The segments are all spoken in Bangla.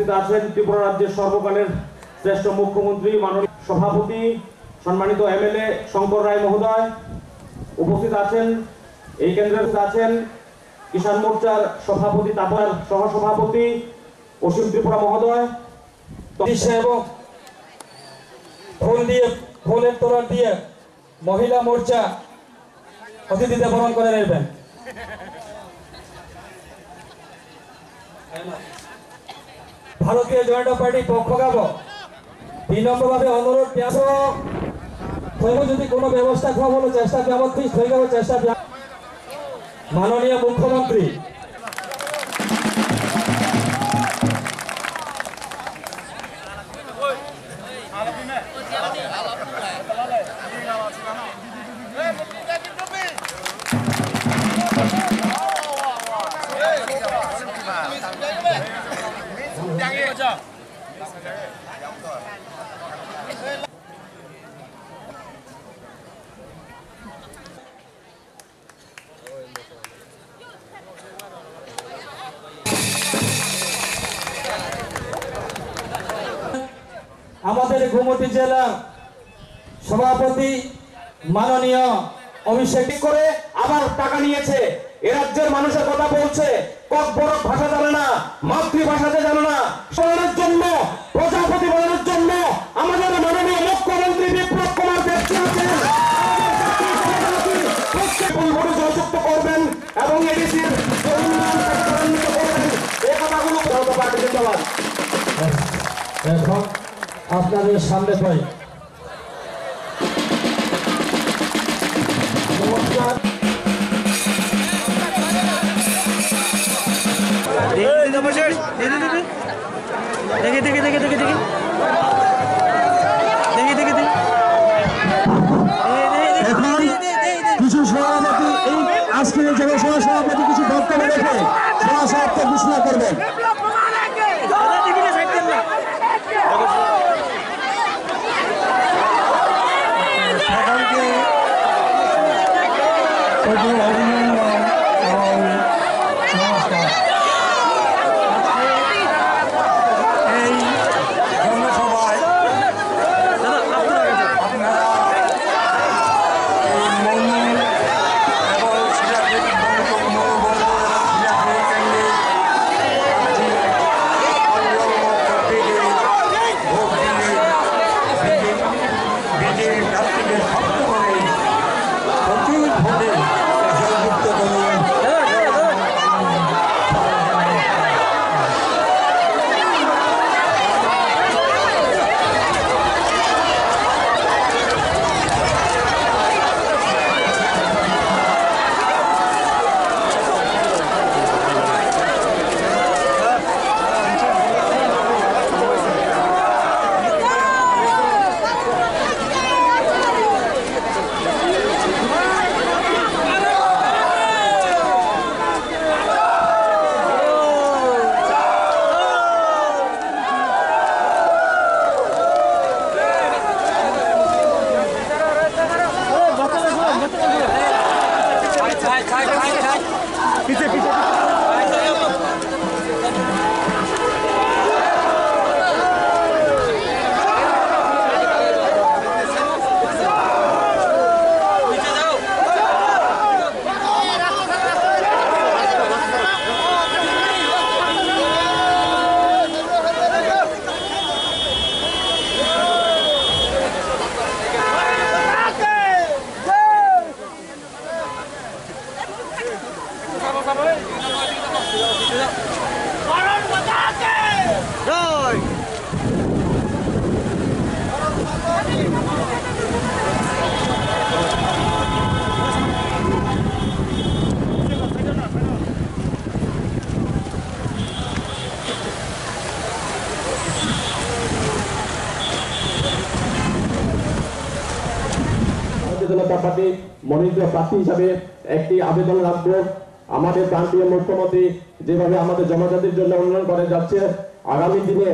উপস্থিত আছেন ত্রিপুরা রাজ্যের সর্বকালের শ্রেষ্ঠ মুখ্যমন্ত্রী মাননীয় সভাপতি সম্মানিত এমএলএ শঙ্কর রায় মহোদয়। উপস্থিত আছেন এই কেন্দ্রের আছেন কিষাণ মোর্চার সভাপতি তারপর সহসভাপতি অসীম ত্রিপুরা মহোদয় এবং ফুলের তোড়া দিয়ে মহিলা মোর্চা অতিথিদের বরণ করে নেবেন। ভারতীয় জনতা পার্টি পক্ষ গাব বিনম্রভাবে অনুরোধ যদি কোনো ব্যবস্থা খাওয়া হলো চেষ্টা হয়ে গেল চেষ্টা মাননীয় মুখ্যমন্ত্রী আমাদের গোমতী জেলা সভাপতি মাননীয় অভিষেক করে আবার টাকা নিয়েছে। এ রাজ্যের মানুষের কথা বলছে, ককবরক ভাষা জানে না, মাতৃভাষাতে জানে না। শোনার জন্য প্রজাপতি বলার জন্য আমাদের মাননীয় মুখ্যমন্ত্রী বিপ্লব কুমার দেব আছেন। জয়যুক্ত করবেন এবং এডিসির এই কথাগুলো পার্টিতে চলান। এখন আপনাদের সামনে পাই কিছু সভাপতি এই আজকের জায়গায় সভাপতি কিছু বক্তব্য রেখে সভাপতি ঘোষণা করবেন। মনোনীত প্রার্থী হিসাবে একটি আবেদন রাখবো। আমাদের প্রান্তীয় মুখ্যমন্ত্রী যেভাবে আমাদের জনজাতির জন্য উন্নয়ন করে যাচ্ছে, আগামী দিনে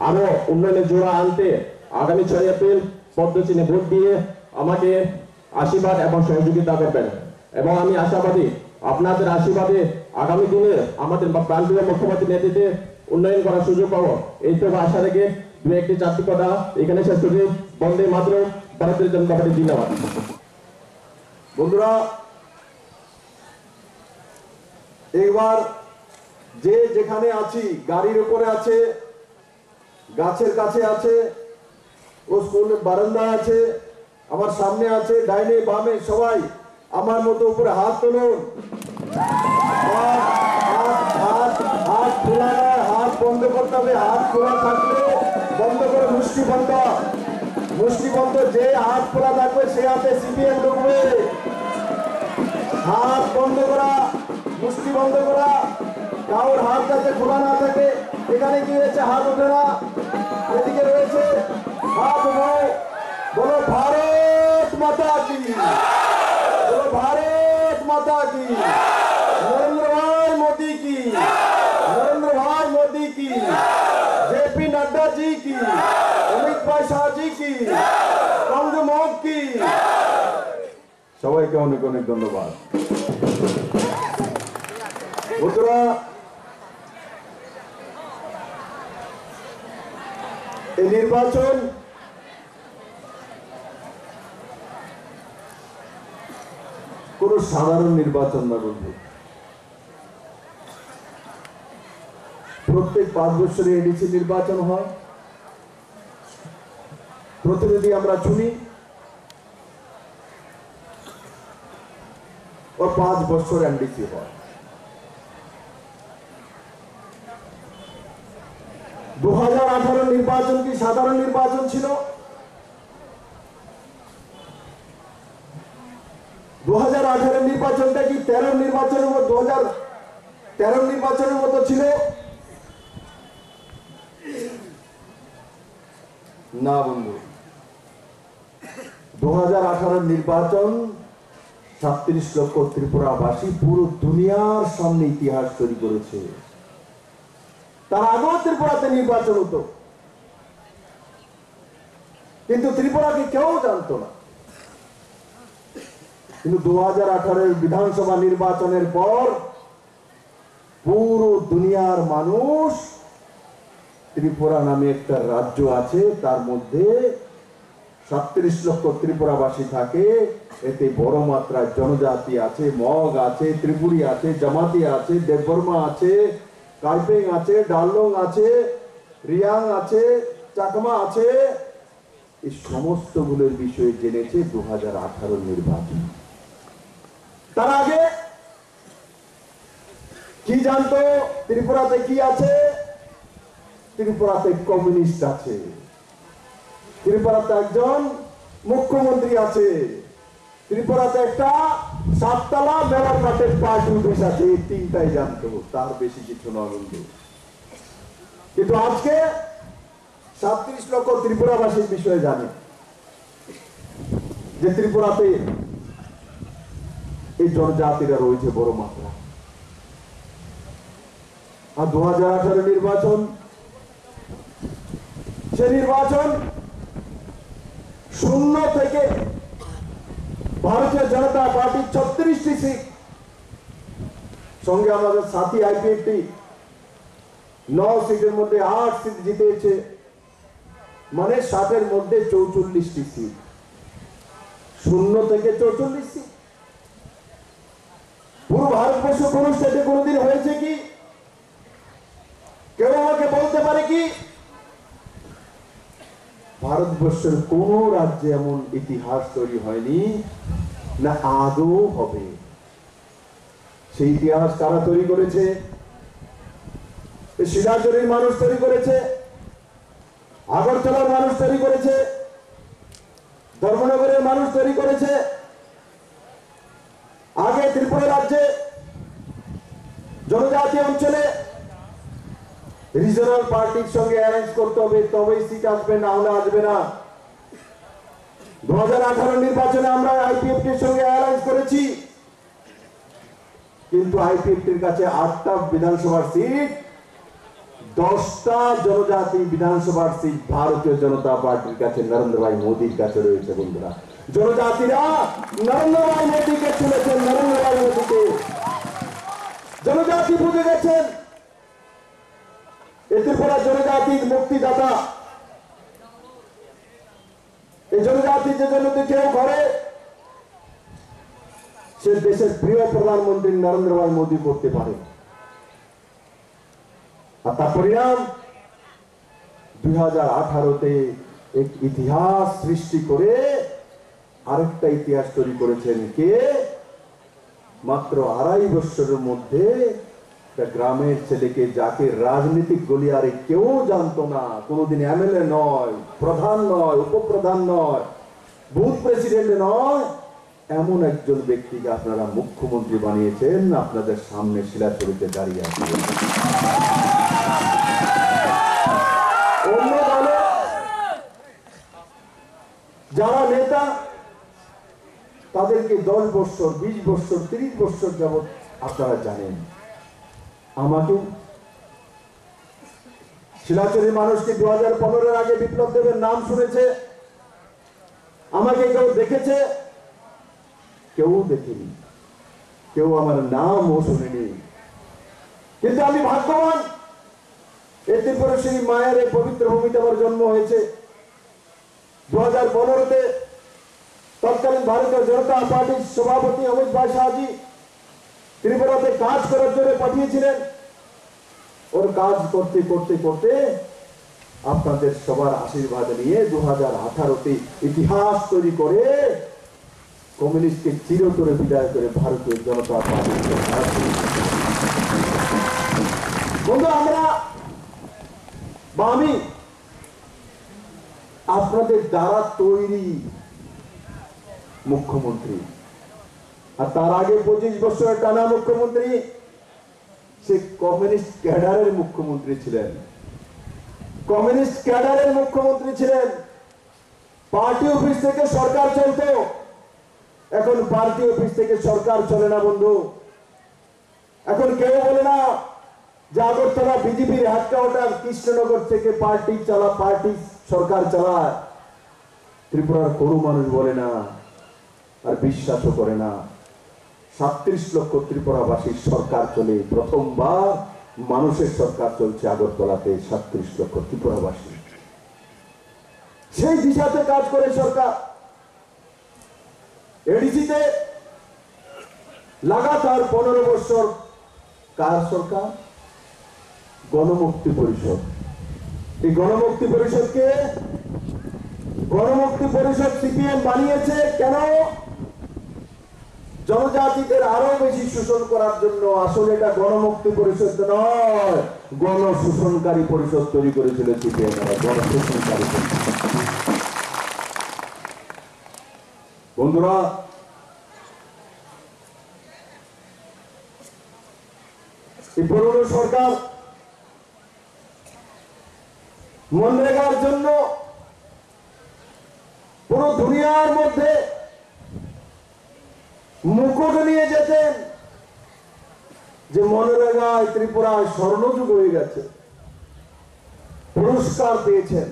আরো উন্নয়নের জোড়া আনতে আগামী 6 এপ্রিল পদ্মচিহ্নে ভোট দিয়ে আমাকে আশীর্বাদ এবং সহযোগিতা করবেন। এবং আমি আশাবাদী আপনাদের আশীর্বাদে আগামী দিনে আমাদের প্রান্তীয় মুখ্যমন্ত্রী নেতৃত্বে উন্নয়ন করার সুযোগ পাবো। এই তো আশা রেখে দু একটি চারটি কথা এখানে শেষ করছি। বন্দে মাতরম, ভারতীয় জনতা পার্টি জিন্দাবাদ। বন্ধুরা, এবার যে যেখানে আছি, গাড়ির উপরে আছে, গাছের কাছে আছে, ও স্কুলের বারান্দায় আছে, আমার সামনে আছে, ডাইনে বামে সবাই আমার মতো উপরে হাত তুলুন। হাত খোলা নয়, হাত বন্ধ করতে হবে। হাত খোলা থাকলে বন্ধ করে মুষ্টি বন্ধ। মুষ্টি বন্ধ, যে হাত খোলা থাকবে সে হাতে সিপিএম ঢুকবে। হাত বন্ধ করা, মুষ্টি বন্ধ করা। কারোর হাত যাতে খোলা না থাকে। এখানে কি হয়েছে? হাত ওঠে না। এদিকে রয়েছে হাত উঠাও, বলো ভারত মাতা কি, বলো ভারত মাতা কি, নরেন্দ্র ভাই মোदी की, नरेंद्र भाई मोदी की, जेपी नड्डा जी की, अमित भाई शाह जी की, কংগ্রেস की। সবাইকে অনেক অনেক ধন্যবাদ। বন্ধুরা, এই নির্বাচন কোন সাধারণ নির্বাচন না বন্ধু। প্রত্যেক 5 বছরে এডিসি নির্বাচন হয়, প্রতিনিধি আমরা চুনি, ও 5 বছর এনডিসি হয়। 2018 নির্বাচন কি সাধারণ নির্বাচন ছিল? 2018 নির্বাচনটা কি 13 নির্বাচনের মতো 2013 নির্বাচনের মতো ছিল? না বন্ধু, 2018 নির্বাচন 37 লক্ষ ত্রিপুরাবাসী পুরো দুনিয়ার সামনে ইতিহাস তৈরি করেছে। তার আগেও ত্রিপুরাতে নির্বাচন হতো, কিন্তু ত্রিপুরাকে কেউ জানতো না। কিন্তু 2018 বিধানসভা নির্বাচনের পর পুরো দুনিয়ার মানুষ ত্রিপুরা নামে একটা রাজ্য আছে, তার মধ্যে 37 লক্ষ ত্রিপুরাবাসী থাকে। এতে বড় মাত্রায় জনজাতি আছে, মগ আছে, ত্রিপুরী আছে, জামাতি আছে, দেববর্মা আছে, কাইপেং আছে, ডালং আছে, রিয়াং আছে, চাকমা আছে। এই সমস্ত গুলোর বিষয়ে জেনেছে 2018 নির্বাচন। তার আগে কি জানতো? ত্রিপুরাতে কি আছে? ত্রিপুরাতে কমিউনিস্ট আছে, ত্রিপুরাতে একজন মুখ্যমন্ত্রী আছে, ত্রিপুরাতে একটা 7তলা মেলাঘাটের পার্টি অফিস আছে। এই তিনটাই জানতো, তার বেশি কিছু নয় বন্ধু। কিন্তু আজকে 37 লক্ষ ত্রিপুরাবাসীর বিষয়ে জানে যে ত্রিপুরাতে এই জনজাতিরা রয়েছে বড় মাত্রা। আর 2018 নির্বাচন, সে নির্বাচন শূন্য থেকে ভারতীয় জনতা পার্টির 36টি সিট, সঙ্গে আমাদের সাথী আইপিএফটি 9 সিটের মধ্যে 8 সিট জিতেছে, মানে 60-এর মধ্যে 44টি সিট। শূন্য থেকে 44 সিট। পুরো ভারতবর্ষ কোন স্টেটে কোনদিন হয়েছে কি? কেউ আমাকে বলতে পারে কি? ভারতবর্ষের কোন রাজ্যে এমন ইতিহাস তৈরি হয়নি, না আদৌ হবে। সেই ইতিহাস কারা তৈরি করেছে? সিরাজগঞ্জের মানুষ তৈরি করেছে, আগরতলার মানুষ তৈরি করেছে, ধর্মনগরের মানুষ তৈরি করেছে। আগে ত্রিপুরা রাজ্যে জনজাতি অঞ্চলে রিজনাল পার্টির সঙ্গে অ্যারেঞ্জ করতে হবে, তবেই সিট আসবে, না হলে আসবে না। 2018 নির্বাচনে আমরা আইপিএফটির সঙ্গে অ্যারেঞ্জ করেছি, কিন্তু আইপিএফটির কাছে 8টা বিধানসভার সিট, 10টা জনজাতি বিধানসভার সিট ভারতীয় জনতা পার্টির কাছে, নরেন্দ্র ভাই মোদীর কাছে রয়েছে। বন্ধুরা, জনজাতিরা নরেন্দ্র ভাই মোদীকে চলেছেন, নরেন্দ্র ভাই মোদীকে। জনজাতি বুঝে গেছেন এই ত্রিপুরা জনজাতির মুক্তিদাতা, এই জনজাতি যে জন্য কেউ করে, সে দেশের প্রিয় প্রধানমন্ত্রী নরেন্দ্র ভাই মোদী করতে পারে। আর তার পরিণাম 2018-তে এক ইতিহাস সৃষ্টি করে আরেকটা ইতিহাস তৈরি করেছেন কে? মাত্র 2.5 বছরের মধ্যে একটা গ্রামের ছেলেকে, যাকে রাজনৈতিক গলিয়ারে কেউ জানতো না, কোনোদিন এমএলএ নয়, প্রধান নয়, উপপ্রধান নয়, বুথ প্রেসিডেন্ট নয়, এমন একজন ব্যক্তিকে আপনারা মুখ্যমন্ত্রী বানিয়েছেন, আপনাদের সামনে শিলাচরিতে দাঁড়িয়ে আছে। অন্য দলে যারা নেতা, তাদেরকে 10 বছর, 20 বছর, 30 বছর যাবৎ আপনারা জানেন। আমাকে শিলাচরের মানুষকে 2015-এর আগে বিপ্লব দেবের নাম শুনেছে, আমাকে কেউ দেখেছে? কেউ দেখেনি, কেউ আমার নামও শুনেনি। কিন্তু আমি ভাগ্যবান, এই ত্রিপুরেশ্বরী মায়ের এই পবিত্র ভূমিতে আমার জন্ম হয়েছে। 2015-তে তৎকালীন ভারতীয় জনতা পার্টির সভাপতি অমিত ভাই শাহজি ত্রিপুরাতে কাজ করার জন্য পাঠিয়েছিলেন। ওর কাজ করতে করতে করতে আপনাদের সবার আশীর্বাদ নিয়ে 2018-তে ইতিহাস তৈরি করে কমিউনিস্টকে চিরতরে বিদায় করে ভারতীয় জনতা পার্টি। বন্ধু, আমরা বা আমি আপনাদের দ্বারা তৈরি মুখ্যমন্ত্রী, আর তার আগে 25 বছরের টানা মুখ্যমন্ত্রী সে কমিউনিস্ট ক্যাডারের মুখ্যমন্ত্রী ছিলেন। কমিউনিস্ট ক্যাডারের মুখ্যমন্ত্রী ছিলেন। পার্টি অফিস থেকে সরকার চলতো, এখন পার্টি অফিস থেকে সরকার চলে না বন্ধু। এখন কেউ বলে না যে আগরতলা বিজেপির হেডকোয়ার্টার, কৃষ্ণনগর থেকে পার্টি সরকার চালায়। ত্রিপুরার কোনো মানুষ বলে না, আর বিশ্বাসও করে না। 37 লক্ষ ত্রিপুরাবাসীর সরকার চলে, প্রথমবার মানুষের সরকার চলছে আগরতলাতে, 37 লক্ষ ত্রিপুরাবাসী। সেই দিশাতে কাজ করে সরকার। এডিসিতে লাগাতার 15 বছর কার সরকার? গণমুক্তি পরিষদ। এই গণমুক্তি পরিষদকে গণমুক্তি পরিষদ সিপিএম বানিয়েছে কেন? জনজাতিদের আরো বেশি শোষণ করার জন্য। আসলে এটা গণমুক্তি পরিষদ নয়, গণশোষণকারী পরিষদ তৈরি করেছিল সিপিএম। গণশোষণকারী বন্ধুরা, এই পুরনো সরকার মনরেগার জন্য পুরো দুনিয়ার মধ্যে মুকুট নিয়ে যেতেন যে মনরেগায় ত্রিপুরায় স্বর্ণযুগ হয়ে গেছে, পুরস্কার পেয়েছেন।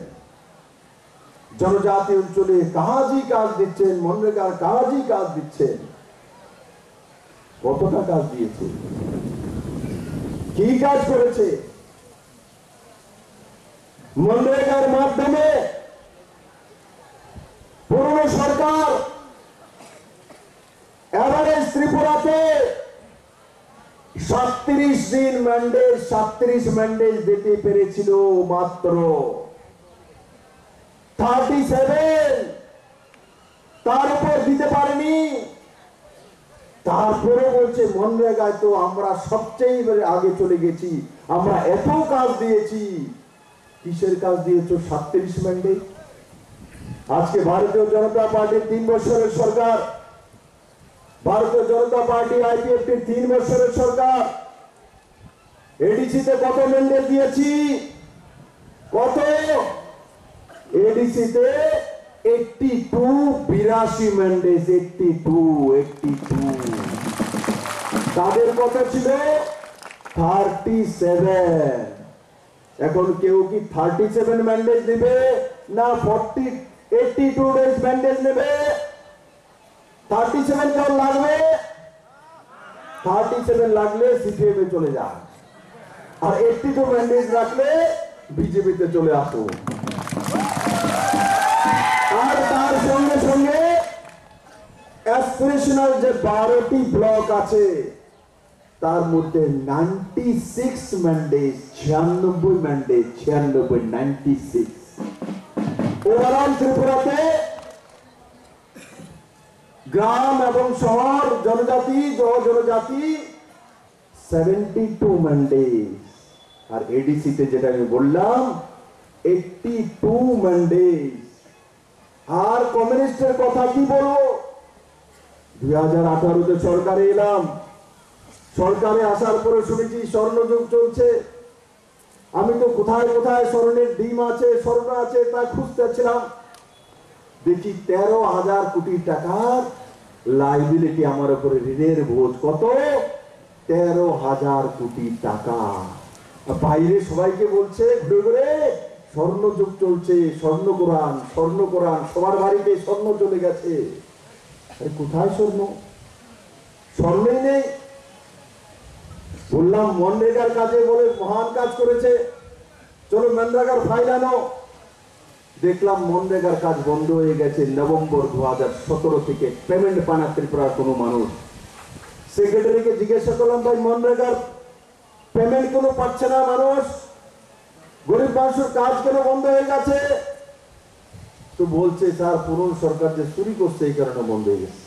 জনজাতি অঞ্চলে কাজই কাজ দিচ্ছেন, মনরেগার কাজই কাজ দিচ্ছেন। কতটা কাজ দিয়েছে, কি কাজ করেছে? মনরেগার মাধ্যমে পুরনো সরকার এভারেজ ত্রিপুরাতে 37 দিন ম্যান্ডেট, 37 ম্যান্ডেট দিতে পেরেছিল মাত্র 37, তার উপর দিতে পারেনি। তারপরে বলছে মনরেগায় তো আমরা সবচেয়ে আগে চলে গেছি, আমরা এত কাজ দিয়েছি। কিসের কাজ দিয়েছ? 37 ম্যান্ডেট। আজকে ভারতীয় জনতা পার্টির 3 বছরের সরকার, ভারতীয় জনতা পার্টি আইপিএফটির 3 বছরের সরকার। এডিসিতে কত ম্যান্ডেট দিয়েছি? কত? এডিসিতে 82 ম্যান্ডেট। 82। তাদের কত ছিল? 37। এখন কেউ কি 37 ম্যান্ডেট দেবে না 82 ডেজ ম্যান্ডেট নেবে? 37 কেউ লাগবে? 37 লাগলে সিপিএম এ চলে যান। আর 82 ম্যান্ডেট রাখলে বিজেপিতে চলে আসুন। আর তার সঙ্গে সঙ্গে অ্যাসপিরেশনাল যে 12টি ব্লক আছে তার মধ্যে 96 ম্যান্ডেট, 96 ম্যান্ডেট, 96 ওভারঅল ত্রিপুরাতে গ্রাম এবং শহর, জনজাতি, জনজাতি 72 ম্যান্ডেট। আর এডিসিতে যেটা আমি বললাম 82 ম্যান্ডেট। আর কমিউনিস্টের কথা কি বলবো, 2018-তে সরকারে এলাম, সরকারে আসার পরে শুনেছি স্বর্ণযুগ চলছে। আমি তো কোথায় কোথায় স্বর্ণের ডিম আছে, স্বর্ণ আছে তা খুঁজতেছিলাম, দেখি 13,000 কোটি টাকার লাইবিলিটি আমার উপরে, ঋণের বোঝ কত, 13,000 কোটি টাকা। বাইরে সবাইকে বলছে ঘুরে ঘুরে স্বর্ণযুগ চলছে, স্বর্ণ কোরআন, স্বর্ণ কোরআন, সবার বাড়িতে স্বর্ণ চলে গেছে। আরে কোথায় স্বর্ণ? স্বর্ণই নেই। বললাম মনরেগার কাজে বলে মহান কাজ করেছে, চলো মনরেগার ফাইল আনো। দেখলাম মনরেগার কাজ বন্ধ হয়ে গেছে নভেম্বর 2017 থেকে, পেমেন্ট পানা ত্রিপুরার কোনো মানুষ। সেক্রেটারিকে জিজ্ঞাসা করলাম, ভাই মনরেগার পেমেন্ট কেন পাচ্ছে না মানুষ, গরিব মানুষের কাজ কেন বন্ধ হয়ে গেছে? তো বলছে স্যার পুরনো সরকার যে চুরি করছে এই কারণে বন্ধ হয়ে গেছে,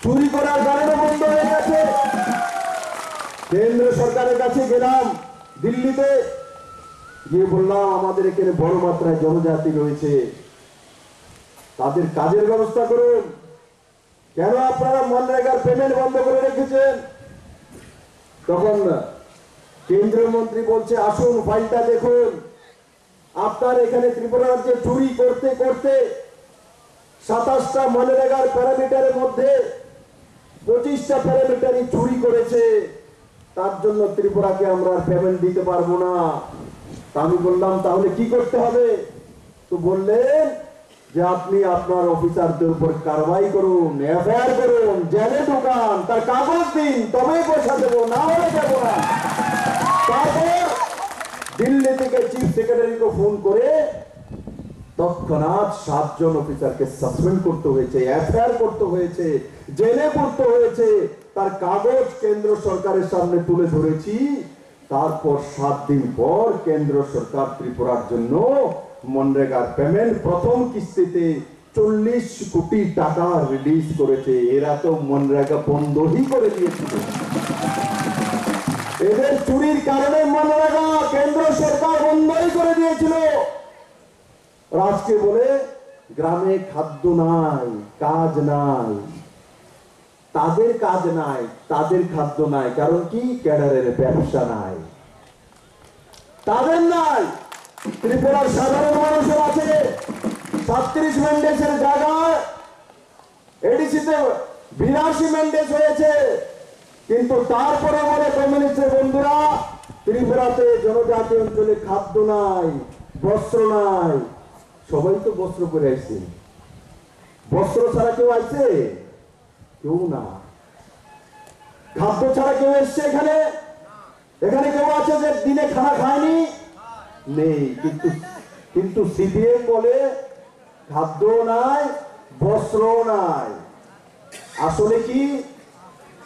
চুরি করার কারণে বন্ধ হয়ে গেছে। কেন্দ্র সরকারের কাছে গেলাম দিল্লিতে, গিয়ে বললাম আমাদের এখানে বড় মাত্রায় জনজাতি রয়েছে, তাদের কাজের ব্যবস্থা করুন, কেন আপনারা মনরেগার পেমেন্ট বন্ধ করে রেখেছেন? তখন কেন্দ্রীয় মন্ত্রী বলছে আসুন ফাইলটা দেখুন, আপনার এখানে ত্রিপুরা রাজ্যে চুরি করতে করতে 27টা মনরেগার প্যারামিটারের মধ্যে 25টা প্যারামিটারই চুরি করেছে, তার জন্য ত্রিপুরাকে আমরা পেমেন্ট দিতে পারবো না। আমি বললাম তাহলে কি করতে হবে? তো বললেন যে আপনি আপনার অফিসারদের উপর কারবাই করুন, এফআইআর করুন, জেলে ঢুকান, তার কাগজ দিন, তবেই পয়সা দেবো, না হলে দেবো না। তারপর দিল্লি থেকে চিফ সেক্রেটারিকে ফোন করে তৎক্ষণাৎ 7 জন অফিসারকে সাসপেন্ড করতে হয়েছে, এফআইআর করতে হয়েছে, জেলে করতে হয়েছে, তার কাগজ কেন্দ্র সরকারের সামনে তুলে ধরেছি। তারপর 7 দিন পর কেন্দ্র সরকার ত্রিপুরার জন্য মনরেগার পেমেন্ট প্রথম কিস্তিতে 40 কোটি টাকা রিলিজ করেছে। এরা তো মনরেগা বন্ধই করে দিয়েছিল, এদের চুরির কারণে মনরেগা কেন্দ্র সরকার বন্ধই করে দিয়েছিল। আজকে বলে গ্রামে খাদ্য নাই, কাজ নাই, তাদের কাজ নাই, তাদের খাদ্য নাই, কারণ কি ক্যাডারের ব্যবসা নাই, তাদের নাই। ত্রিপুরার সাধারণ মানুষের আছে 37 ম্যান্ডেটের জায়গায় এডিসিতে 82 ম্যান্ডেট হয়েছে, কিন্তু তারপরে বলে কমিউনিস্টের বন্ধুরা ত্রিপুরাতে জনজাতি অঞ্চলে খাদ্য নাই, বস্ত্র নাই। সবাই তো বস্ত্র পরে আসছে, বস্ত্র ছাড়া কেউ আসছে? কেউ না। খাদ্য ছাড়া কেউ এসছে এখানে? এখানে কেউ আছে যে দিনে খানা খায়নি? নেই। কিন্তু সিপিএম বলে খাদ্য নাই, বস্ত্র নাই। আসলে কি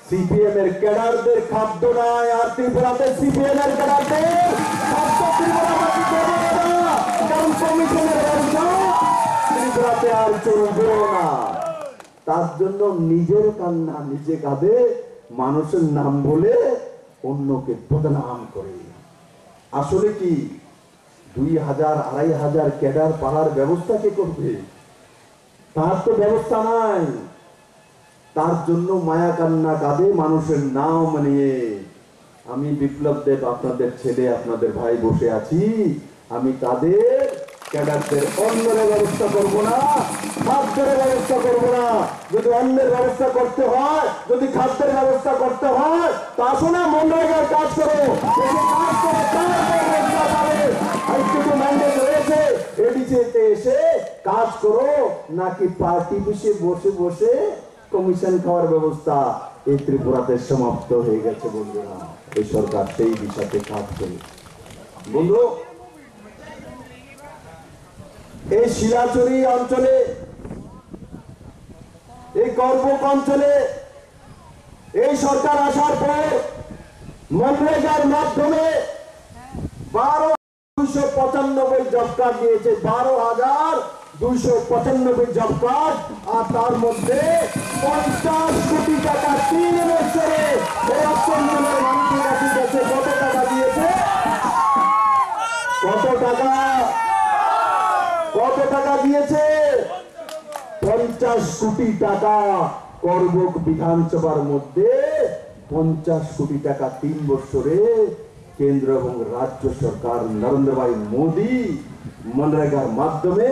সিপিএম এর ক্যাডারদের খাদ্য নাই, আর ত্রিপুরাতে সিপিএম এর ক্যাডারদের খাদ্য ত্রিপুরাতে দেবে না, কারণ কমিশনের ব্যবসা ত্রিপুরাতে আর চলবে না। তার জন্য নিজের কান্না নিজে কাঁদে, মানুষের নাম বলে অন্যকে বদনাম করে। আসলে কি 2000-2500 ক্যাডার পাড়ার ব্যবস্থা কে করবে? তার তো ব্যবস্থা নাই। তার জন্য মায়া কান্না কাঁদে মানুষের নাম নিয়ে। আমি বিপ্লব দেব আপনাদের ছেলে, আপনাদের ভাই বসে আছি, আমি তাদের ক্যাডারদের অন্যের ব্যবস্থা করবো না, খাদ্যের ব্যবস্থা করবো না। যদি অন্যের ব্যবস্থা করতে হয়, যদি খাদ্যের ব্যবস্থা করতে হয়, তা আসো না মনরেগার কাজ করো, কাজ করে ম্যান্ডেট রয়েছে এডিসিতে এসে কাজ করো, নাকি পার্টি বসে বসে বসে কমিশন খাওয়ার ব্যবস্থা। এই ত্রিপুরাতে সমাপ্ত হয়ে গেছে বন্ধুরা। এই সরকার সেই দিশাতে কাজ করে। বন্ধু, এই শিলাচুরি অঞ্চলে, এই করবুক অঞ্চলে এই সরকার আসার পর মনরেগার মাধ্যমে 12,295 জব কার্ড দিয়েছে। 12,295 জব কার্ড, আর তার মধ্যে 50 কোটি টাকা 3 বছরে এই অঞ্চলের মানুষের কাছে গেছে। কত টাকা দিয়েছে? কত টাকা দিয়েছে? 50 কোটি টাকা। করবুক বিধানসভার মধ্যে 50 কোটি টাকা 3 বছরে কেন্দ্র এবং রাজ্য সরকার নরেন্দ্র ভাই মোদী মনরেগার মাধ্যমে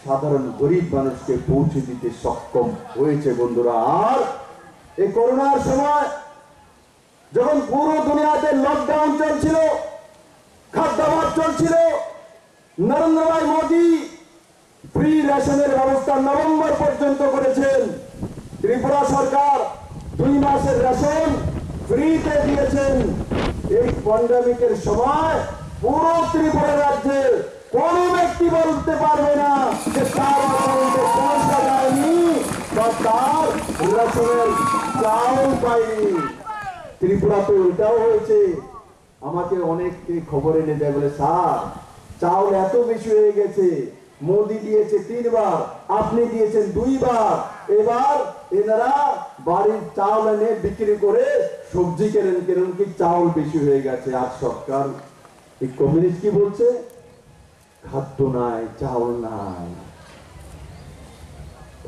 সাধারণ গরিব মানুষকে পৌঁছে দিতে সক্ষম হয়েছে বন্ধুরা। আর এই করোনার সময় যখন পুরো দুনিয়াতে লকডাউন চলছিল, খাদ্যাভাব চলছিল, নরেন্দ্র ভাই মোদী ফ্রি রেশনের ব্যবস্থা নভেম্বর পর্যন্ত করেছেন। ত্রিপুরা সরকার 2 মাসের রেশন ফ্রিতে দিয়েছেন। এই প্যান্ডেমিকের সময় পুরো ত্রিপুরা রাজ্যের কোন ব্যক্তি বলতে পারবে না যে তার অ্যাকাউন্টে পয়সা যায়নি বা তার রেশনের চাউল পায়নি। ত্রিপুরা তো এটাও হয়েছে। আমাকে অনেককে খবর এনে দেয়, বলে স্যার চাউল এত বেশি হয়ে গেছে, মোদি দিয়েছে 3 বার, আপনি দিয়েছেন 2 বার, এবার এনারা বাড়ির চাউল এনে বিক্রি করে সবজি কেনেন, কি চাউল বেশি হয়ে গেছে। আর সরকার এই কমিউনিস্ট কি বলছে? খাদ্য নাই, চাউল নাই।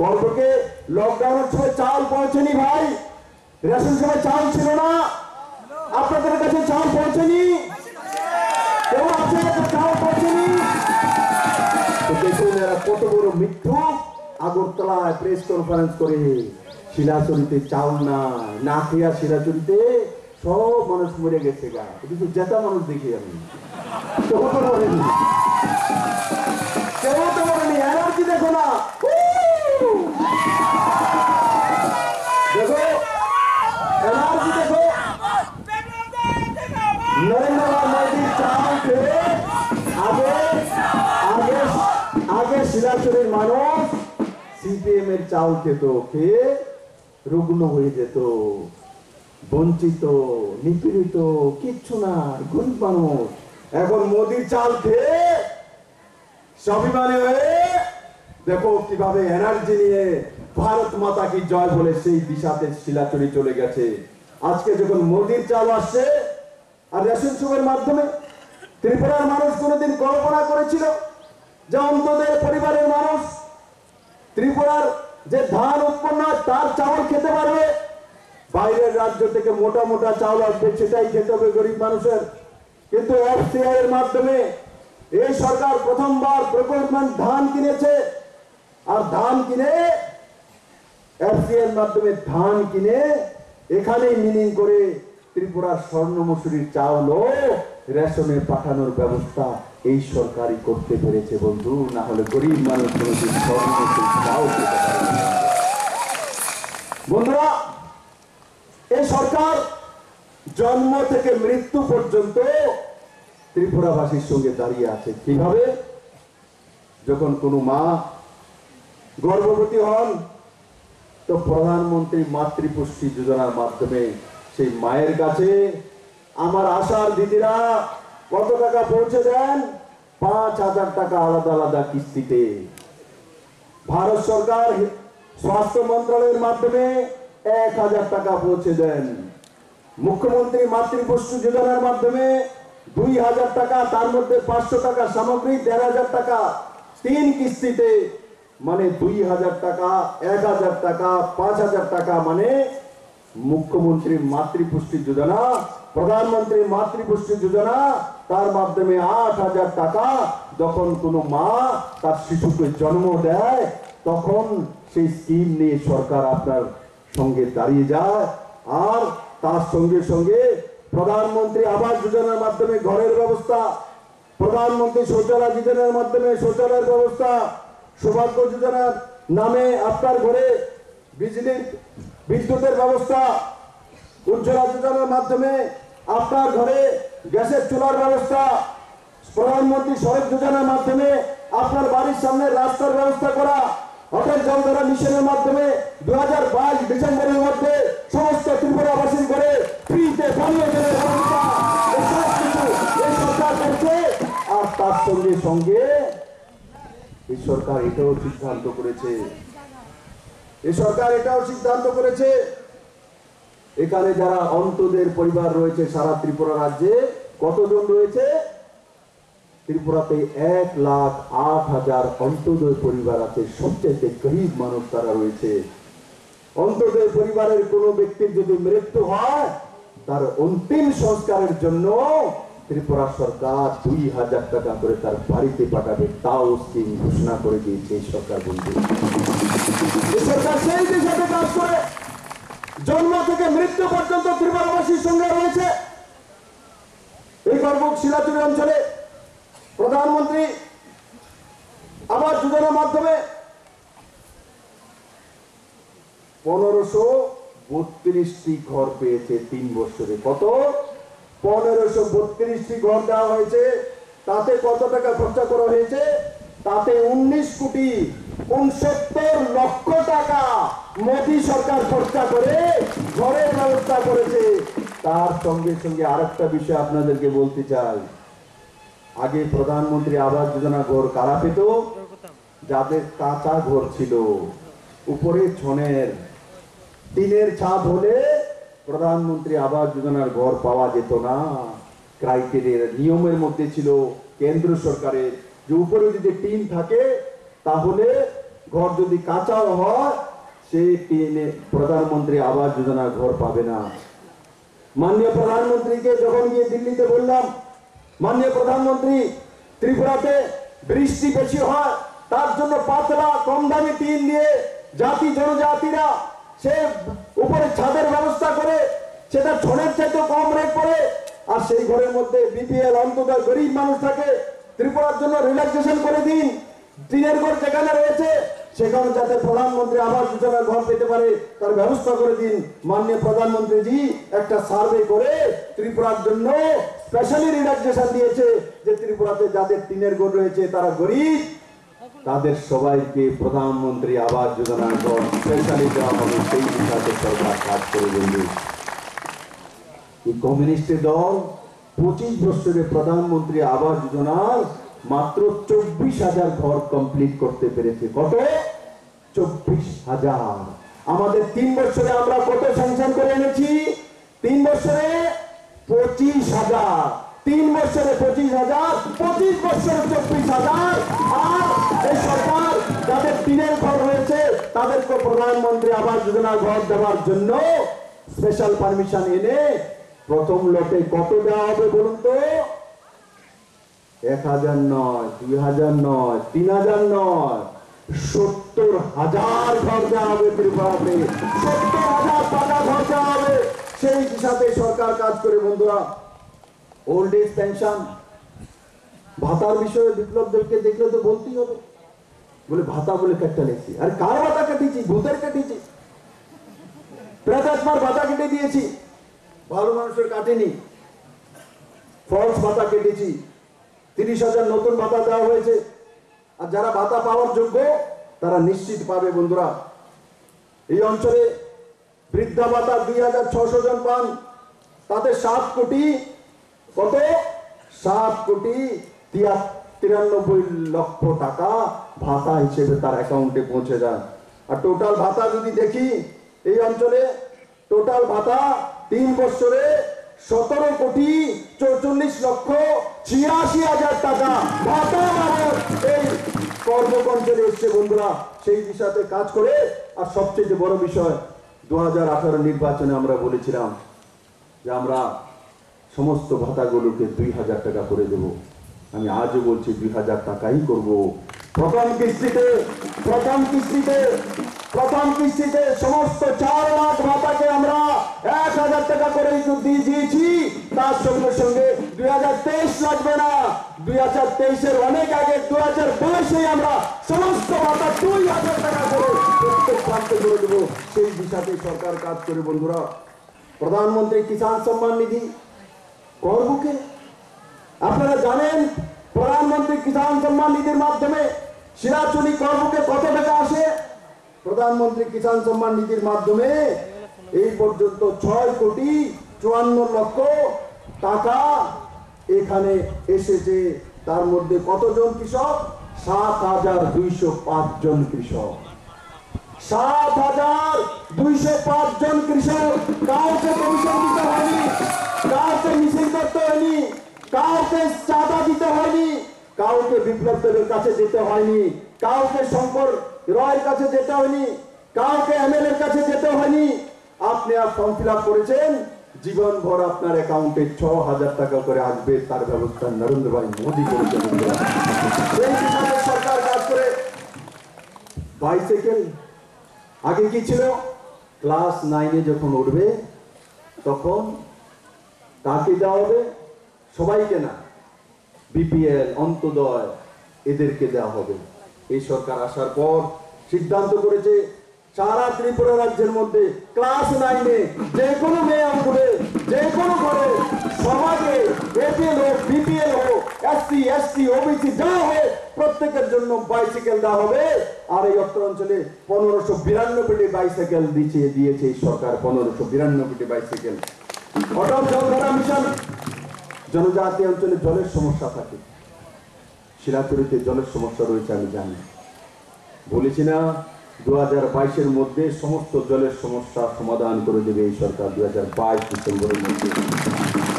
করবুকে লকডাউনের সময় চাউল পৌঁছেনি ভাই, রেশন সময় চাউল ছিল না। আপনাদের কাছে চাউল পৌঁছেনি? কেউ আছে চাউল পৌঁছেনি? দেখুন এরা কত বড় মিথ্যু। আগরতলায় প্রেস কনফারেন্স করে শিলাচুরিতে চাউল না খেয়া শিলাচুরিতে সব মানুষ মরে গেছে গা, কিন্তু যেটা মানুষ দেখি আমি কেউ তো মরেনি, এনার্জি দেখো না, দেখো এনার্জি দেখো। নরেন্দ্র মোদীর চাউল খেয়ে আগে শিলাচুরির মানুষ সিপিএম এর চাউল খেত, খেয়ে রুগ্ন হয়ে যেত, বঞ্চিত, নিপীড়িত, কিচ্ছু না, গরিব মানুষ। এখন মোদির চাল খেয়ে স্বাভিমানী হয়ে দেখো কিভাবে এনার্জি নিয়ে ভারত মাতা কি জয় বলে সেই দিশাতে শিলাচুরি চলে গেছে। আজকে যখন মোদির চাল আসছে আর রেশন শপের মাধ্যমে, ত্রিপুরার মানুষ কোনোদিন কল্পনা করেছিল যে অন্তদের পরিবারের মানুষ ত্রিপুরার যে ধান উৎপন্ন হয় তার চাউল খেতে পারবে? বাইরের রাজ্য থেকে মোটা মোটা চাউল আসবে, সেটাই খেতে হবে গরিব মানুষের। কিন্তু এফসিআই এর মাধ্যমে এই সরকার প্রথমবার প্রকিউরমেন্ট ধান কিনেছে, আর ধান কিনে এফসিআই এর মাধ্যমে ধান কিনে এখানেই মিনিং করে ত্রিপুরার স্বর্ণ মসুরির চাউলও রেশনে পাঠানোর ব্যবস্থা এই সরকারই করতে পেরেছে বন্ধু। না হলে গরিব মানুষ কোনোদিন স্বর্ণ মসুরির চাউল খেতে পারে না। বন্ধুরা, এই সরকার জন্ম থেকে মৃত্যু পর্যন্ত ত্রিপুরাবাসীর সঙ্গে দাঁড়িয়ে আছে। কিভাবে? যখন কোনো মা গর্ভবতী হন তো প্রধানমন্ত্রী মাতৃপুষ্টি যোজনার মাধ্যমে সেই মায়ের কাছে আমার আশার দিদিরা কত টাকা পৌঁছে দেন? 5,000 টাকা আলাদা আলাদা কিস্তিতে। ভারত সরকার স্বাস্থ্য মন্ত্রণালয়ের মাধ্যমে 1,000 টাকা পৌঁছে দেন। মুখ্যমন্ত্রী মাতৃপুষ্টি যোজনার মাধ্যমে 2,000 টাকা, তার মধ্যে 500 টাকা সামগ্রী, 1,500 টাকা 3 কিস্তিতে, মানে 2,000 টাকা, 1,000 টাকা, 5,000 টাকা, মানে মুখ্যমন্ত্রী মাতৃপুষ্টি যোজনা, প্রধানমন্ত্রী মাতৃপুষ্টি যোজনা, তার মাধ্যমে 8,000 টাকা। যখন কোনো মা তার শিশুকে জন্ম দেয় তখন সেই স্কিম নিয়ে সরকার আপনার সঙ্গে দাঁড়িয়ে যায়। আর তার সঙ্গে সঙ্গে প্রধানমন্ত্রী আবাস যোজনার মাধ্যমে ঘরের ব্যবস্থা, প্রধানমন্ত্রী শৌচালয় যোজনার মাধ্যমে শৌচালয়ের ব্যবস্থা, সৌভাগ্য যোজনার নামে আপনার ঘরে বিজলির বিদ্যুতের ব্যবস্থা, উজ্জ্বলা যোজনার মাধ্যমে আপনার ঘরে গ্যাসের চুলার ব্যবস্থা, প্রধানমন্ত্রী সড়ক যোজনার মাধ্যমে আপনার বাড়ির সামনে রাস্তার ব্যবস্থা করা, অটল জলধারা মিশনের মাধ্যমে 2022 ডিসেম্বরের মধ্যে সমস্ত ত্রিপুরাবাসীর ঘরে ফ্রিতে পানীয় জলের ব্যবস্থা, এই সব কিছু এই সরকার করছে। আর তার সঙ্গে সঙ্গে এই সরকার এটাও সিদ্ধান্ত করেছে এখানে যারা অন্তদের পরিবার রয়েছে সারা ত্রিপুরা রাজ্যে কতজন রয়েছে? ত্রিপুরাতে 1,08,000 অন্তোদয় পরিবার আছে। সবচেয়ে গরিব মানুষ তারা রয়েছে। অন্তোদয় পরিবারের কোনো ব্যক্তির যদি মৃত্যু হয় তার অন্তিম সংস্কারের জন্য ত্রিপুরা সরকার 2,000 টাকা করে তার বাড়িতে পাঠাবে, তাও স্কিম ঘোষণা করে দিয়েছে এই সরকার। বন্ধু, এই সরকার সেই দিশাতে কাজ করে। জন্ম থেকে মৃত্যু পর্যন্ত ত্রিপুরাবাসীর সঙ্গে রয়েছে। এই গর্ভক শিলাচুরি অঞ্চলে প্রধানমন্ত্রী আবাস যোজনার মাধ্যমে 1532টি ঘর পেয়েছে 3 বছরে। কত? 1532টি ঘর দেওয়া হয়েছে। তাতে কত টাকা খরচা করা হয়েছে? তাতে 19,69,00,000 টাকা মোদী সরকার খরচা করে ঘরের ব্যবস্থা করেছে। তার সঙ্গে সঙ্গে আরেকটা বিষয় আপনাদেরকে বলতে চাই। আগে প্রধানমন্ত্রী আবাস যোজনা ঘর কারা পেত? যাদের কাঁচা ঘর ছিল, উপরে ছনের টিনের ছাদ হলে প্রধানমন্ত্রী আবাস যোজনার ঘর পাওয়া যেত না। ক্রাইটেরিয়া নিয়মের মধ্যে ছিল কেন্দ্র সরকারের যে উপরে যদি টিন থাকে তাহলে ঘর যদি কাঁচাও হয় সেই টিনে প্রধানমন্ত্রী আবাস যোজনার ঘর পাবে না। মাননীয় প্রধানমন্ত্রীকে যখন গিয়ে দিল্লিতে বললাম, মাননীয় প্রধানমন্ত্রী ত্রিপুরাতে বৃষ্টি বেশি হয়, তার জন্য পাতলা কম দামি টিন দিয়ে জাতি জনজাতিরা সে উপরে ছাদের ব্যবস্থা করে সেটা ছড়ের চাইতে কম রেট পড়ে, আর সেই ঘরের মধ্যে বিপিএল অন্তোদয় গরিব মানুষ থাকে। ত্রিপুরার জন্য রিল্যাক্সেশন করে দিন। টিনের ঘর যেখানে রয়েছে সেখানে যাতে প্রধানমন্ত্রী আবাস যোজনার ঘর পেতে পারে তার ব্যবস্থা করে দিন। মাননীয় প্রধানমন্ত্রীজি একটা সার্ভে করে ত্রিপুরার জন্য স্পেশালি রিল্যাক্সেশন দিয়েছে যে ত্রিপুরাতে যাদের টিনের ঘর রয়েছে তারা গরিব, তাদের সবাইকে প্রধানমন্ত্রী আবাস যোজনার ঘর স্পেশালি দেওয়া হবে। সেই হিসাবে সরকার কাজ করে। বন্ধু, এই কমিউনিস্টের দল 25 বছরে প্রধানমন্ত্রী আবাস যোজনার মাত্র 24,000 ঘর কমপ্লিট করতে পেরেছে। কত? 24,000। আমাদের 3 বছরে আমরা কত স্যাংশন করে এনেছি? 3 বছরে 25,000। 3 বছরে 25,000, 25 বছরে 24,000। আর এই সরকার যাদের টিনের ঘর রয়েছে তাদেরকে প্রধানমন্ত্রী আবাস যোজনা ঘর দেওয়ার জন্য স্পেশাল পারমিশন এনে প্রথম লটে কত দেওয়া হবে বলুন তো? 1,000 নয়, 2,000 নয়, 3,000 নয়, 70,000 ঘর দেওয়া হবে ত্রিপুরাতে। 70,000 টাকা ঘর দেওয়া হবে। সেই হিসাবে সরকার কাজ করে। বন্ধুরা, ওল্ড এজ পেনশন ভাতার বিষয়ে বিপ্লবদেরকে দেখলে তো বলতেই হবে। বলে ভাতা বলে কাটটা লেগেছি। আর কার ভাতা কেটেছি? ভূতের কেটেছি। প্রেতাত্মার ভাতা কেটে দিয়েছি, ভালো মানুষের কাটেনি। ফলস ভাতা কেটেছি। 30,000 নতুন ভাতা দেওয়া হয়েছে। আর যারা ভাতা পাওয়ার যোগ্য তারা নিশ্চিত পাবে। বন্ধুরা, এই অঞ্চলে বৃদ্ধা ভাতা 2,600 জন পান। তাতে 7 কোটি কত? 7,93 লক্ষ টাকা ভাতা হিসেবে তার অ্যাকাউন্টে পৌঁছে যায়। আর টোটাল ভাতা যদি দেখি এই অঞ্চলে টোটাল ভাতা 3 বছরে 17,44,86,000 টাকা ভাতা এই কর্মকঞ্চলে এসছে। বন্ধুরা, সেই বিষয়তে কাজ করে। আর সবচেয়ে বড় বিষয় 2018 নির্বাচনে আমরা বলেছিলাম যে আমরা সমস্ত ভাতাগুলোকে 2,000 টাকা করে দেব। আমি আজও বলছি 2,000 টাকাই করব। প্রথম কিস্তিতে সমস্ত 4 লাখ ভাতাকে আমরা 1,000 টাকা করে দিয়েছি। তার সঙ্গে সঙ্গে 2023 লাগবে না, 2023-এর অনেক আগে 2022-এ আমরা সমস্ত ভাতা 2,000 টাকা করে প্রত্যেক শান্ত করে দেবো, সেই দিশাতে সরকার কাজ করে। বন্ধুরা, প্রধানমন্ত্রী কিষাণ সম্মান নিধি করবুকে আপনারা জানেন, প্রধানমন্ত্রী কিষাণ সম্মান নিধির মাধ্যমে শিরাচুলি করবুকে কত টাকা আসে? প্রধানমন্ত্রী কিষাণ সম্মান নিধির মাধ্যমে এই পর্যন্ত 6,54,00,000 টাকা এখানে এসেছে। তার মধ্যে কতজন কৃষক? 7,205 জন কৃষক। 7,205 জন কৃষক। কাউকে কমিশন দিতে হয়নি, কাউকে মিছিল করতে হয়নি, কাউকে চাঁদা দিতে হয়নি, কাউকে বিপ্লব দেবের কাছে যেতে হয়নি, কাউকে শঙ্কর রয়ের কাছে যেতে হয়নি, কাউকে এমএলএর কাছে যেতে হয়নি। আপনি আর ফর্ম ফিল আপ করেছেন, জীবন ভর আপনার অ্যাকাউন্টে 6,000 টাকা করে আসবে, তার ব্যবস্থা নরেন্দ্র ভাই মোদী করেছেন। এই হিসাবে সরকার কাজ করে। বাইসাইকেল আগে কি ছিল? ক্লাস 9-এ যখন উঠবে তখন কাকে দেওয়া হবে? সবাইকে না, বিপিএল, অন্তোদয় এদেরকে দেওয়া হবে। এই সরকার আসার পর সিদ্ধান্ত করেছে সারা ত্রিপুরা রাজ্যের মধ্যে ক্লাস 9-এ যে কোনো মেয়ে উঠবে, যে কোনো ঘরে, সমাজে এপিএল হোক, বিপিএল হোক, এসসি, এসটি, ওবিসি যা হবে, প্রত্যেকের জন্য বাইসাইকেল দেওয়া হবে। আর এই অত্র অঞ্চলে 1592টি বাইসাইকেল দিয়েছে এই সরকার। 1592টি বাইসাইকেল। অটল জলধারা মিশন। জনজাতি অঞ্চলে জলের সমস্যা থাকে, শিলাচুরিতে জলের সমস্যা রয়েছে, আমি জানি। বলেছি না 2022-এর মধ্যে সমস্ত জলের সমস্যা সমাধান করে দেবে এই সরকার। 2022 ডিসেম্বরের মধ্যে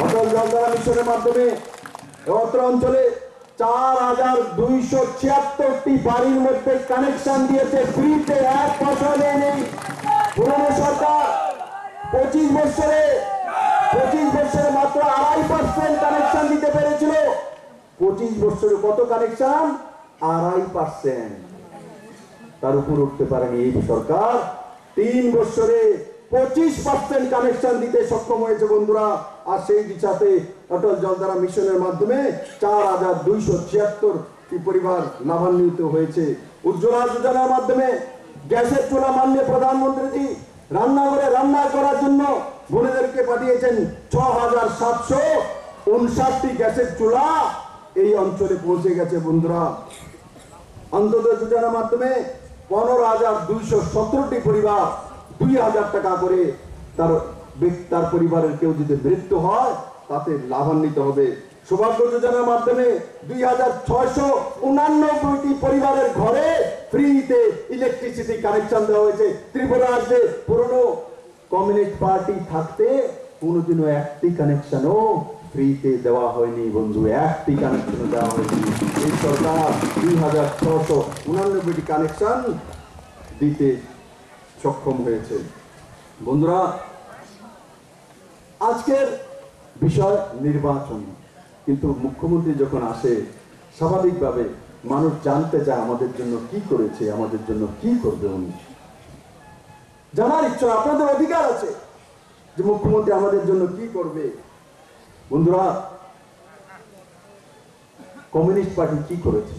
অটল জলধারা মিশনের মাধ্যমে অত্র অঞ্চলে 4,276টি বাড়ির মধ্যে কানেকশন দিয়েছে ফ্রিতে, 1 পয়সা নেই। পুরনো সরকার 25 বছরে মাত্র 2.5% কানেকশন দিতে পেরেছিল। 25 বছরে কত কানেকশন? 2.5%। তার উপর উঠতে পারেনি এই সরকার। 3 বছরে 25% কানেকশন দিতে সক্ষম হয়েছে বন্ধুরা। আর সেই দিশাতে অটল জলধারা মিশনের মাধ্যমে 4,276টি পরিবার লাভান্বিত হয়েছে। উজ্জ্বলা যোজনার মাধ্যমে গ্যাসের চুলা মাননীয় প্রধানমন্ত্রী রান্নাঘরে রান্না করার জন্য বোনেদেরকে পাঠিয়েছেন 6,759টি গ্যাসের চুলা এই অঞ্চলে পৌঁছে গেছে বন্ধুরা। অন্তোদয় যোজনার মাধ্যমে 15,217টি পরিবার 2,000 টাকা করে তার পরিবারের কেউ যদি মৃত্যু হয় তাতে লাভান্বিত হবে। সৌভাগ্য যোজনার মাধ্যমে 2,689টি পরিবারের ঘরে ফ্রিতে ইলেকট্রিসিটি কানেকশন দেওয়া হয়েছে। ত্রিপুরা রাজ্যে পুরনো কমিউনিস্ট পার্টি থাকতে কোনোদিনও একটি কানেকশনও ফ্রিতে দেওয়া হয়নি বন্ধু, একটি কানেকশন দেওয়া হয়নি। এই সরকার 2,689টি কানেকশন দিতে সক্ষম হয়েছে বন্ধুরা। আজকের বিষয় নির্বাচন, কিন্তু মুখ্যমন্ত্রী যখন আসে স্বাভাবিকভাবে মানুষ জানতে চায় আমাদের জন্য কি করেছে, আমাদের জন্য কি করবে উনি। জানার ইচ্ছা, আপনাদের অধিকার আছে যে মুখ্যমন্ত্রী আমাদের জন্য কি করবে। বন্ধুরা, কমিউনিস্ট পার্টি কি করেছে?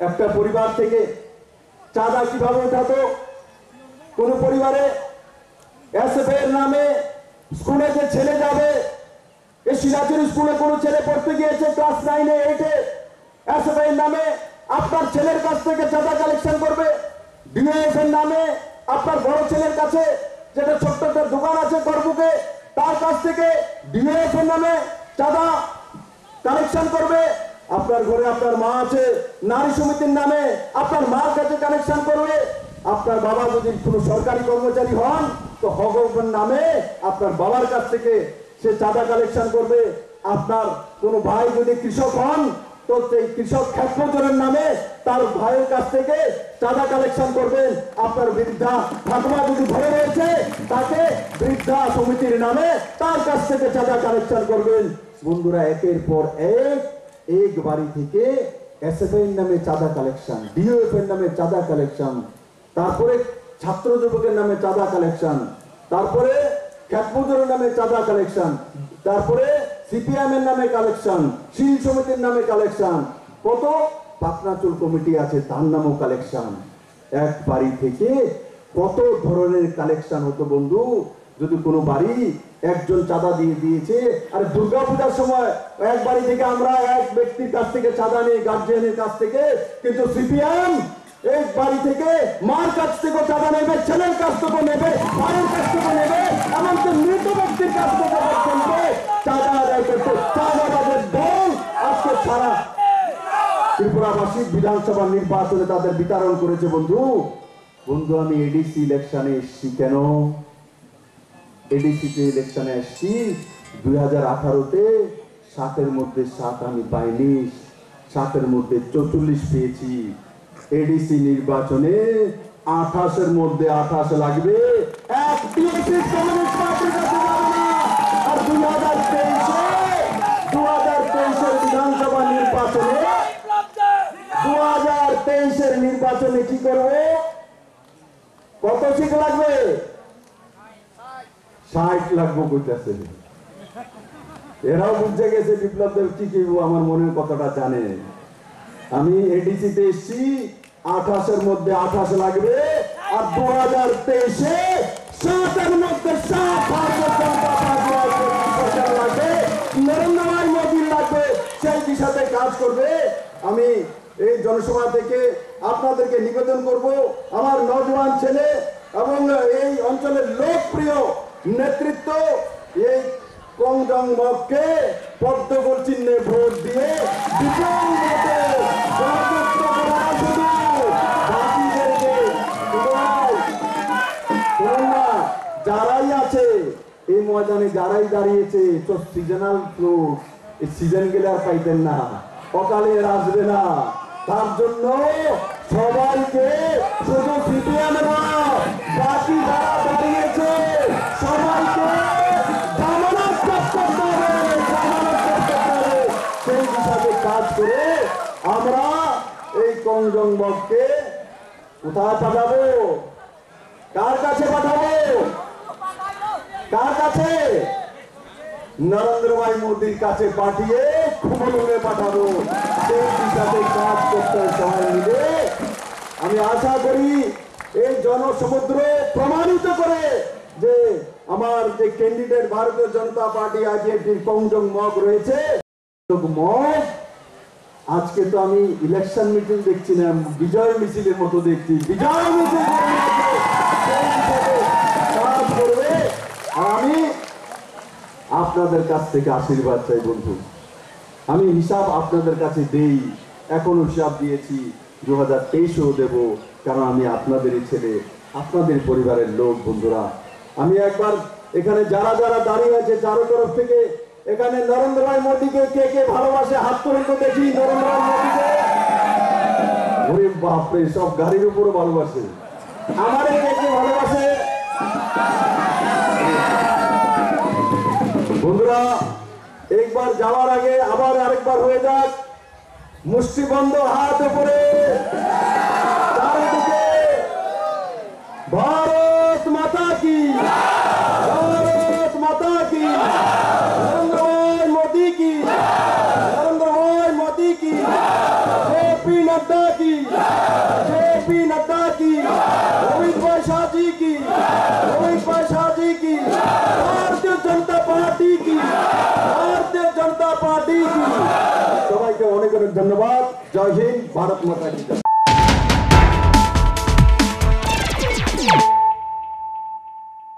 একটা পরিবার থেকে চাঁদা কিভাবে উঠাতো? কোন পরিবারে এসএফের নামে স্কুলে যে ছেলে যাবে, এই শিলাচুরি স্কুলে কোন ছেলে পড়তে গিয়েছে ক্লাস 9-এ 8-এ, এসএফের নামে আপনার ছেলের কাছ থেকে চাঁদা কালেকশন করবে। ডিএফ এর নামে আপনার বড় ছেলের কাছে, যেটা ছোট্ট একটা দোকান আছে করবুকে, তার কাছ থেকে ডিএফ এর নামে চাঁদা কালেকশন করবে। আপনার ঘরে আপনার মা আছে, নারী সমিতির নামে আপনার মার কাছে কানেকশন করবে। আপনার বাবা যদি কোনো সরকারি কর্মচারী হন তো হগের নামে আপনার বাবার কাছ থেকে সে চাঁদা কালেকশন করবে। আপনার কোনো ভাই যদি কৃষক হন তো সেই কৃষক ক্ষেত্রজনের নামে তার ভাইয়ের কাছ থেকে চাঁদা কালেকশন করবেন। আপনার বৃদ্ধা ঠাকুমা যদি ঘরে রয়েছে তাকে বৃদ্ধা সমিতির নামে তার কাছ থেকে চাঁদা কালেকশন করবেন। বন্ধুরা, একের পর এক বাড়ি থেকে এসএফআই নামে চাঁদা কালেকশন, ডিওএফ এর নামে চাঁদা কালেকশন, তারপরে ছাত্র যুবকের নামে চাঁদা কালেকশন, তারপরে খ্যাতমজুরের নামে চাঁদা কালেকশন, তারপরে সিপিএম এর নামে কালেকশন, শিল সমিতির নামে কালেকশন, কত পাকনাচুল কমিটি আছে তার নামও কালেকশন। এক বাড়ি থেকে কত ধরনের কালেকশন হতো বন্ধু। যদি কোনো বাড়ি একজন চাঁদা দিয়ে দিয়েছে, আর দুর্গাপূজার সময় এক বাড়ি থেকে আমরা এক ব্যক্তির কাছ থেকে চাঁদা নিই, গার্জিয়ানের কাছ থেকে, কিন্তু সিপিএম এই বাড়ি থেকে মার কাছ থেকে চাঁদা নেবে, ছেলের কাছ থেকে নেবে, ভাইয়ের কাছ থেকে নেবে, এমনকি মৃত ব্যক্তির কাছ থেকে পর্যন্ত চাঁদা আদায় করতে চাঁদাবাজের দল আজকে সারা ত্রিপুরাবাসী বিধানসভা নির্বাচনে তাদের বিতরণ করেছে। বন্ধু বন্ধু আমি এডিসি ইলেকশনে এসছি কেন? এডিসিতে ইলেকশনে এসছি 2018-তে 7-এর মধ্যে 7 আমি পাইনি, 7-এর মধ্যে 44 পেয়েছি। এডিসি নির্বাচনে 28-এর মধ্যে 28 লাগবে, এক টিএমসি কমিউনিস্ট পার্টির কাছে যাবে না। আর 2023-এর বিধানসভা নির্বাচনে 2023-এর নির্বাচনে কি করবে? কত সিট লাগবে? 60 লাগবে কইতাছে। এরাও বুঝে গেছে বিপ্লব দেব কি কি আমার মনের কথাটা জানে। আমি এডিসিতে এসছি, 28-এর মধ্যে 28 লাগবে, আর 2023-এ 7-এর মধ্যে 7 ভারতীয় জনতা পার্টি লাগবে, নরেন্দ্র মোদী লাগবে, সেই দিশাতে কাজ করবে। আমি এই জনসভা থেকে আপনাদেরকে নিবেদন করব, আমার নওজোয়ান ছেলে এবং এই অঞ্চলের লোকপ্রিয় নেতৃত্ব এই কংজং মগকে পদ্মফুল চিহ্নে ভোট দিয়ে বিপুল ভোটে জয়যুক্ত করা। শুধু বাকিদেরকে শুনুন না, যারাই আছে এই ময়দানে, যারাই দাঁড়িয়েছে, তো সিজনাল ফ্রুট, এই সিজন গেলে আর পাইতেন না, অকালে আর আসবে না। তার জন্য সবাইকে, শুধু সিপিএম না, বাকি যারা দাঁড়িয়েছে সবাইকে জামানত করতে হবে, সেই হিসাবে কাজ করে আমরা এই কংজং মগকে কোথায় পাঠাবো? কার কাছে পাঠাবো? কার কাছে? নরেন্দ্র মোদীর কাছে পাঠিয়ে খুবলুঙে পাঠাবো। সেই হিসাবে কাজ করতে সবাই মিলে আমি আশা করি এই জনসমুদ্র প্রমাণিত করে যে আমার যে ক্যান্ডিডেট ভারতীয় জনতা পার্টি আজকে কংজং মগ রয়েছে, মগ আজকে তো আমি ইলেকশন মিটিং দেখছি না, বিজয় মিছিলের মতো দেখছি। বিজয় মিছিল কাজ করবে। আমি আপনাদের কাছ থেকে আশীর্বাদ চাই বন্ধু। আমি হিসাব আপনাদের কাছে দেই, এখনো হিসাব দিয়েছি, 2023-এও দেব, কারণ আমি আপনাদেরই ছেলে, আপনাদের পরিবারের লোক। বন্ধুরা আমি একবার এখানে যারা যারা দাঁড়িয়ে আছে চারো তরফ থেকে, এখানে নরেন্দ্র মোদীকে কে কে ভালোবাসে হাত তুলে তো দেখি। নরেন্দ্র মোদীকে ওরে বাপরে, সব গাড়ির উপরও ভালোবাসে। আমারে কে কে ভালোবাসে? বন্ধুরা একবার যাওয়ার আগে আবার আরেকবার হয়ে যাক, মুষ্টিবন্ধ হাত উপরে, চারিদিকে ভারত মাতা কি, ভারত মাতা কি, নরেন্দ্র মোদী কি, নরেন্দ্র মোদী কি, জেপি নड्डा की, জেপি नड्डा की, অমিত শাহ जी की, অমিত শাহ जी की, भारतीय जनता पार्टी की, भारतीय जनता पार्टी की। সবাইকে অনেক অনেক ধন্যবাদ। জয় হিন্দ, ভারত মাতা কি।